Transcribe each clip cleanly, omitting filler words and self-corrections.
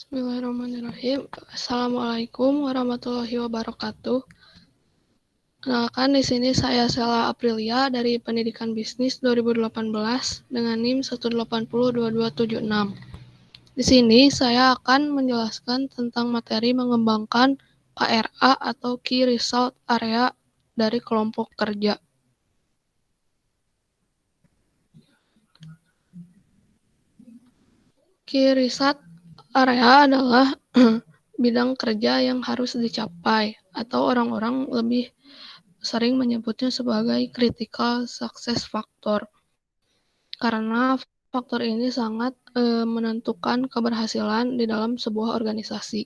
Bismillahirrahmanirrahim. Assalamualaikum warahmatullahi wabarakatuh. Kenalkan di sini saya Sela Aprilia dari Pendidikan Bisnis 2018 dengan NIM 1802276. Di sini saya akan menjelaskan tentang materi mengembangkan KRA atau Key Result Area dari kelompok kerja. Key Result Area adalah bidang kerja yang harus dicapai atau orang-orang lebih sering menyebutnya sebagai critical success factor karena faktor ini sangat menentukan keberhasilan di dalam sebuah organisasi.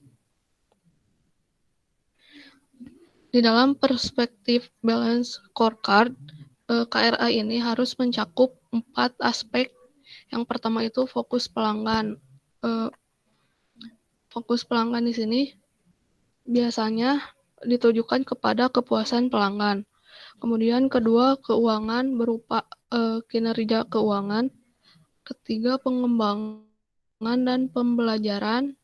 Di dalam perspektif balance scorecard, KRA ini harus mencakup 4 aspek. Yang pertama itu fokus pelanggan. Fokus pelanggan di sini biasanya ditujukan kepada kepuasan pelanggan. Kemudian kedua, keuangan berupa kinerja keuangan. Ketiga, pengembangan dan pembelajaran.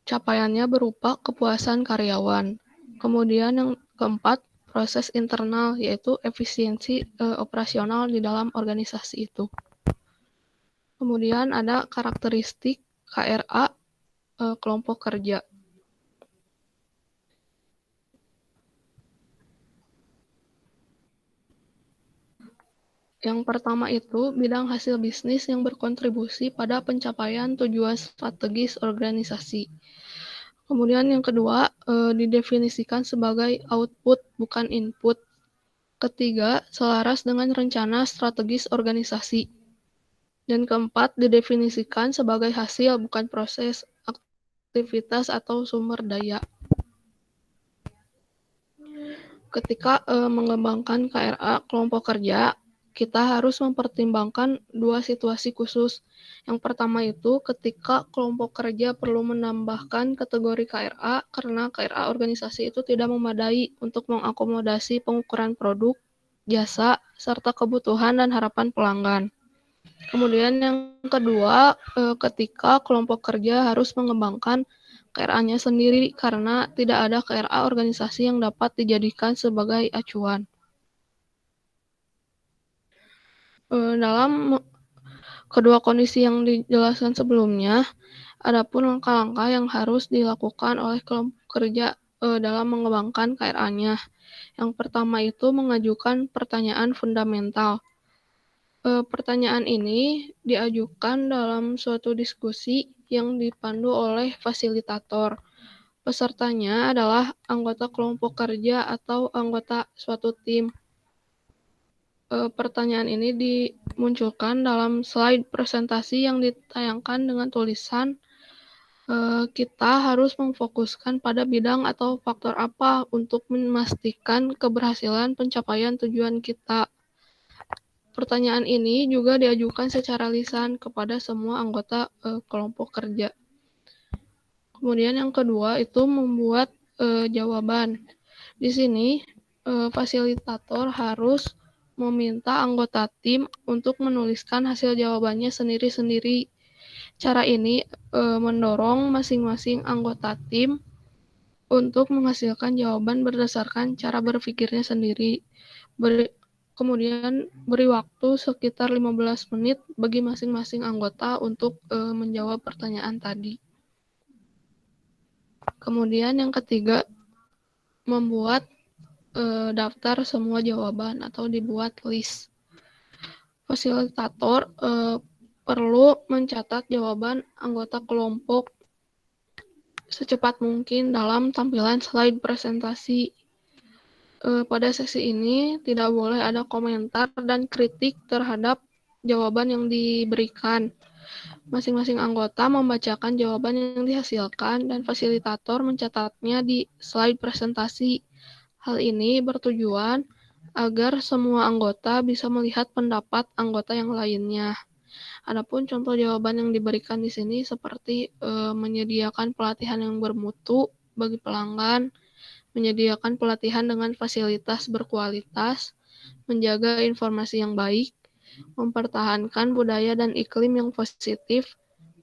Capaiannya berupa kepuasan karyawan. Kemudian yang keempat, proses internal, yaitu efisiensi operasional di dalam organisasi itu. Kemudian ada karakteristik KRA kelompok kerja. Yang pertama itu bidang hasil bisnis yang berkontribusi pada pencapaian tujuan strategis organisasi. Kemudian yang kedua didefinisikan sebagai output bukan input. Ketiga, selaras dengan rencana strategis organisasi. Dan keempat, didefinisikan sebagai hasil bukan proses, aktivitas atau sumber daya. Ketika mengembangkan KRA kelompok kerja, kita harus mempertimbangkan dua situasi khusus. Yang pertama itu ketika kelompok kerja perlu menambahkan kategori KRA karena KRA organisasi itu tidak memadai untuk mengakomodasi pengukuran produk, jasa, serta kebutuhan dan harapan pelanggan. Kemudian yang kedua, ketika kelompok kerja harus mengembangkan KRA-nya sendiri karena tidak ada KRA organisasi yang dapat dijadikan sebagai acuan. Dalam kedua kondisi yang dijelaskan sebelumnya, adapun langkah-langkah yang harus dilakukan oleh kelompok kerja dalam mengembangkan KRA-nya. Yang pertama itu mengajukan pertanyaan fundamental. Pertanyaan ini diajukan dalam suatu diskusi yang dipandu oleh fasilitator. Pesertanya adalah anggota kelompok kerja atau anggota suatu tim. Pertanyaan ini dimunculkan dalam slide presentasi yang ditayangkan dengan tulisan kita harus memfokuskan pada bidang atau faktor apa untuk memastikan keberhasilan pencapaian tujuan kita. Pertanyaan ini juga diajukan secara lisan kepada semua anggota kelompok kerja. Kemudian yang kedua itu membuat jawaban. Di sini fasilitator harus meminta anggota tim untuk menuliskan hasil jawabannya sendiri-sendiri. Cara ini mendorong masing-masing anggota tim untuk menghasilkan jawaban berdasarkan cara berpikirnya sendiri. Kemudian beri waktu sekitar 15 menit bagi masing-masing anggota untuk menjawab pertanyaan tadi. Kemudian yang ketiga, membuat daftar semua jawaban atau dibuat list. Fasilitator perlu mencatat jawaban anggota kelompok secepat mungkin dalam tampilan slide presentasi. Pada sesi ini tidak boleh ada komentar dan kritik terhadap jawaban yang diberikan. Masing-masing anggota membacakan jawaban yang dihasilkan dan fasilitator mencatatnya di slide presentasi. Hal ini bertujuan agar semua anggota bisa melihat pendapat anggota yang lainnya. Adapun contoh jawaban yang diberikan di sini seperti menyediakan pelatihan yang bermutu bagi pelanggan, menyediakan pelatihan dengan fasilitas berkualitas, menjaga informasi yang baik, mempertahankan budaya dan iklim yang positif,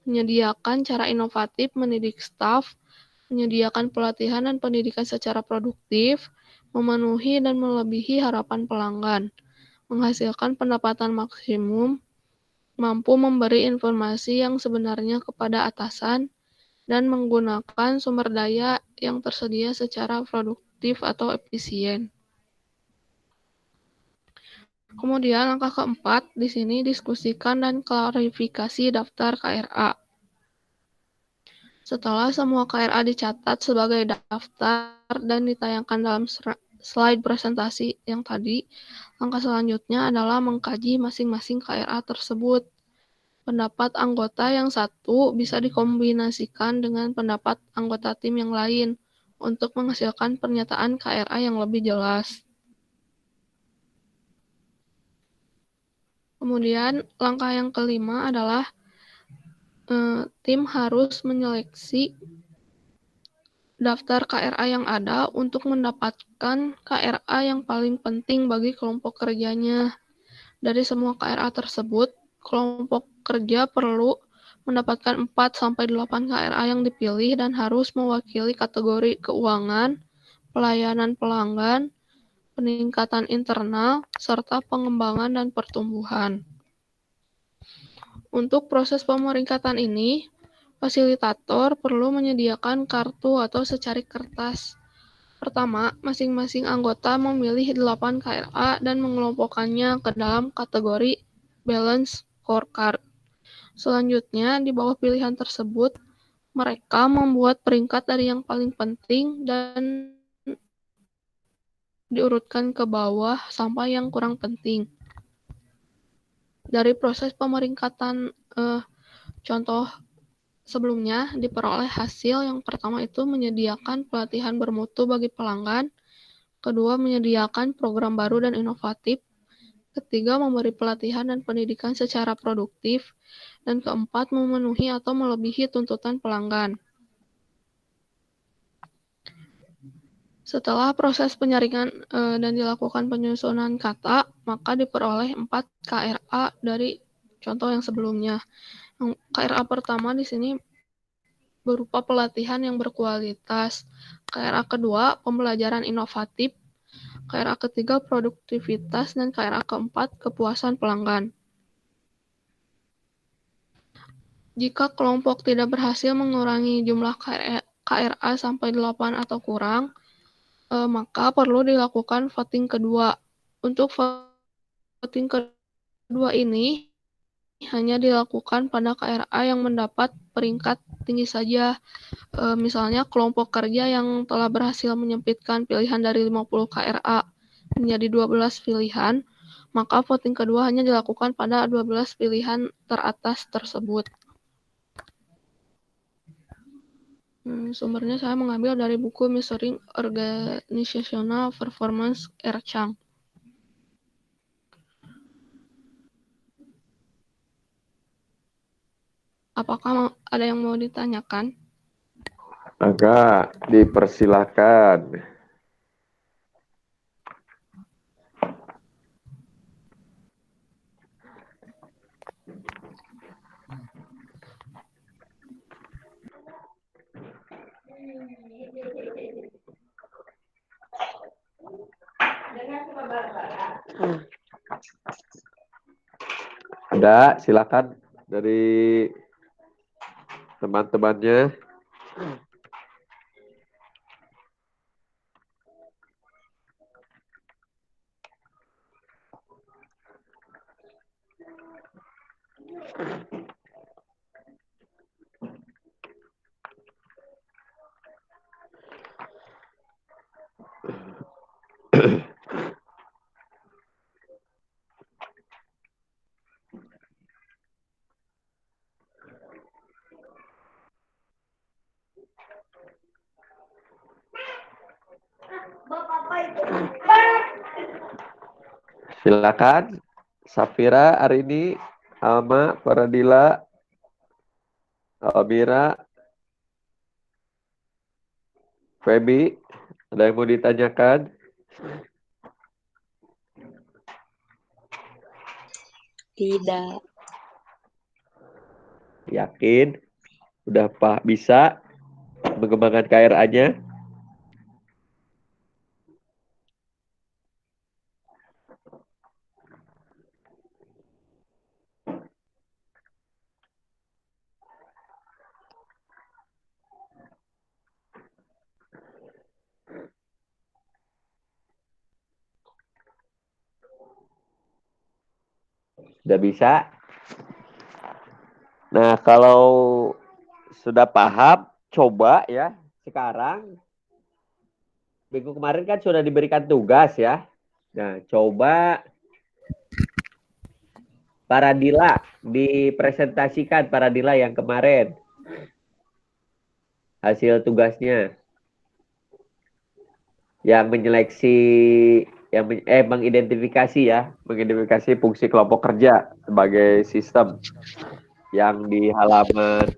menyediakan cara inovatif mendidik staf, menyediakan pelatihan dan pendidikan secara produktif, memenuhi dan melebihi harapan pelanggan, menghasilkan pendapatan maksimum, mampu memberi informasi yang sebenarnya kepada atasan, dan menggunakan sumber daya yang tersedia secara produktif atau efisien. Kemudian langkah keempat, di sini diskusikan dan klarifikasi daftar KRA. Setelah semua KRA dicatat sebagai daftar dan ditayangkan dalam slide presentasi yang tadi, langkah selanjutnya adalah mengkaji masing-masing KRA tersebut. Pendapat anggota yang satu bisa dikombinasikan dengan pendapat anggota tim yang lain untuk menghasilkan pernyataan KRA yang lebih jelas. Kemudian langkah yang kelima adalah tim harus menyeleksi daftar KRA yang ada untuk mendapatkan KRA yang paling penting bagi kelompok kerjanya. Dari semua KRA tersebut, kelompok kerja perlu mendapatkan 4-8 KRA yang dipilih dan harus mewakili kategori keuangan, pelayanan pelanggan, peningkatan internal, serta pengembangan dan pertumbuhan. Untuk proses pemeringkatan ini, fasilitator perlu menyediakan kartu atau secarik kertas. Pertama, masing-masing anggota memilih 8 KRA dan mengelompokkannya ke dalam kategori balance scorecard. Selanjutnya, di bawah pilihan tersebut, mereka membuat peringkat dari yang paling penting dan diurutkan ke bawah sampai yang kurang penting. Dari proses pemeringkatan contoh sebelumnya diperoleh hasil yang pertama itu menyediakan pelatihan bermutu bagi pelanggan, kedua menyediakan program baru dan inovatif, ketiga memberi pelatihan dan pendidikan secara produktif, dan keempat memenuhi atau melebihi tuntutan pelanggan. Setelah proses penyaringan dan dilakukan penyusunan kata, maka diperoleh 4 KRA dari contoh yang sebelumnya. KRA pertama di sini berupa pelatihan yang berkualitas. KRA kedua, pembelajaran inovatif. KRA ketiga, produktivitas. Dan KRA keempat, kepuasan pelanggan. Jika kelompok tidak berhasil mengurangi jumlah KRA sampai 8 atau kurang, maka perlu dilakukan voting kedua. Untuk voting kedua ini hanya dilakukan pada KRA yang mendapat peringkat tinggi saja. Misalnya kelompok kerja yang telah berhasil menyempitkan pilihan dari 50 KRA menjadi 12 pilihan, maka voting kedua hanya dilakukan pada 12 pilihan teratas tersebut. Sumbernya saya mengambil dari buku Measuring Organizational Performance R. Chang. Apakah ada yang mau ditanyakan? Maka dipersilakan. Ada, silakan dari teman-temannya. Silakan, Safira, Arini, Alma, Faradila, Almira, Feby, ada yang mau ditanyakan? Tidak. Yakin? Udah bisa mengembangkan KRA-nya? Udah bisa? Nah, kalau sudah paham, coba ya sekarang. Minggu kemarin kan sudah diberikan tugas ya. Nah, coba Paradila dipresentasikan Paradila yang kemarin. Hasil tugasnya. Yang menyeleksi, mengidentifikasi ya. Mengidentifikasi fungsi kelompok kerja sebagai sistem yang di halaman